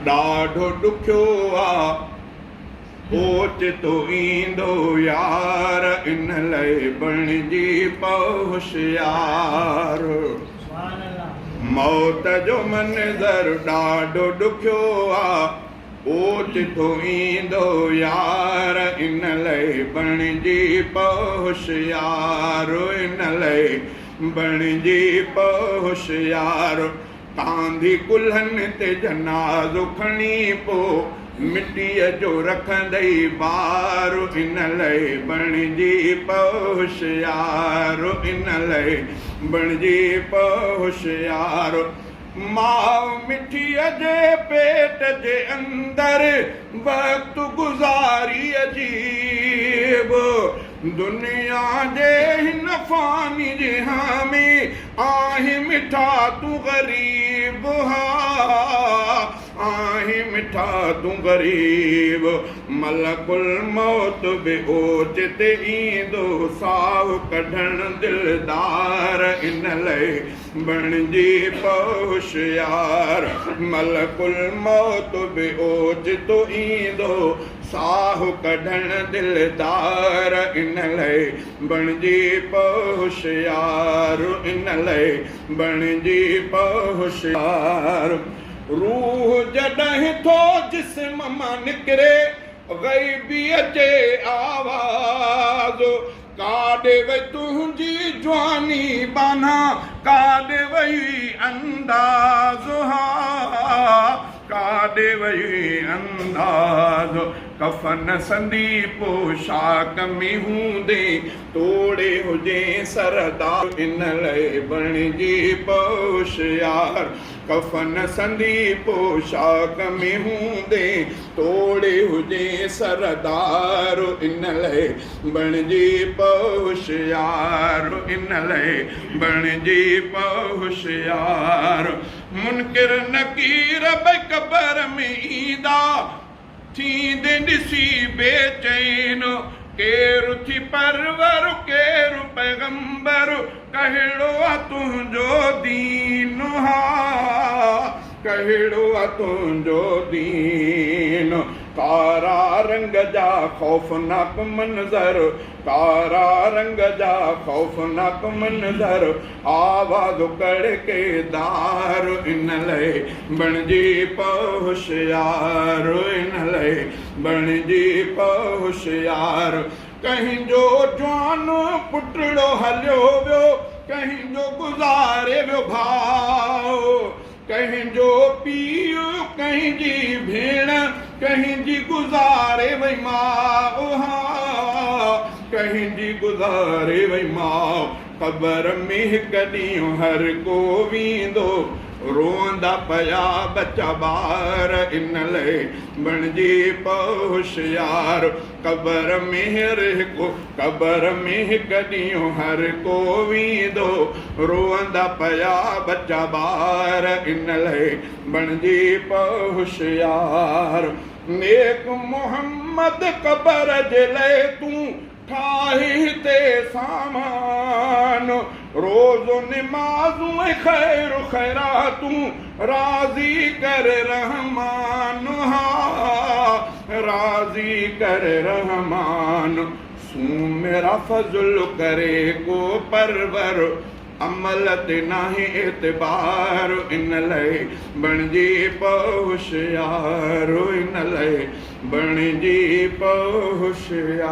ॾाढो ॾुखियो आहे ओचितो ईंदो यार इन लाइ बणिजी होशियार मौत जो मंज़र ॾाढो ॾुखियो आहे ओचितो ईंदो यार इन लाइ बणिजी होशियार इन लाइ बणिजी होशियार तांधी कुल्हनि ते जनाज़ो खणी पोइ मिटीअ जो रखंदई ॿार इन लाइ बणिजी होशियार इन लाइ बणिजी होशियार मां मिठीअ जे पेट जे अंदर वक़्तु गुज़ारी अजीब दुनिया जे हिन फ़ानी जहां में आहे मिठा तूं ग़रीब आहे मिठा तूं ग़रीब मलकुल मौत बि ओचिते ईंदो साहु कढण दिलदार इन लाइ बणिजी होशियार मलकुल मौत बि ओचितो ईंदो साहु कढण दिलदार इन लाइ बणिजी होशियार इन लाइ बणिजी होशियार रूह जॾहिं थो जिस्म मां निकिरे ग़ैबी अचे आवाज़ काॾे वई तुंहिंजी जवानी बाना काॾे वई अंदाज़ काॾे वई अंदाज़ कफ़न संदी पोशाक में हूंदे तोड़े हुजे सरदार इन लाइ बणिजी होशियार कफ़न संदी पोशाक में हूंदे तोड़े हुजे सरदार इन लाइ बणिजी होशियार इन लाइ बणिजी होशियार मुनकिर नकीर बि क़बर में ईंदा थींदे ॾिसी बेचैन केरु थी परवर केरु पैगंबर कहिड़ो आहे तुंहिंजो दीन कहिड़ो आहे तुंहिंजो दीन कारा रंग जा ख़ौफ़नाक मंज़र कारा रंग जा ख़ौफ़नाक मंज़र आवाज़ कड़केदार इन लाइ बणिजी होशियार इन लाइ बणिजी होशियार कंहिंजो जवान पुटड़ो हलियो वियो कंहिंजो गुज़ारे वियो भाउ कंहिंजो पीउ कंहिंजी भेण कंहिंजी गुज़ारे वई माउ कंहिंजी गुज़ारे वई माउ क़बर में हिकु ॾींहुं हर को वेंदो रोंदा पिया बचा ॿार इन लाइ बणिजी होशियार क़बर में हिकु ॾींहुं हर को वेंदो रोंदा पिया बचा ॿार इन लाइ बणिजी होशियार नेक मोहम्मद क़बर जे लाइ तूं ठाहे हिते सामान रोज़ो निमाज़ूं ख़ैर ख़ैरातूं राज़ी कर रहमान राज़ी कर रहमान सू मेरा फज़ुल करे को परवर अमल ते नाहे एतबार इन लाइ बणिजी होशियार इन लाइ बणिजी होशियार।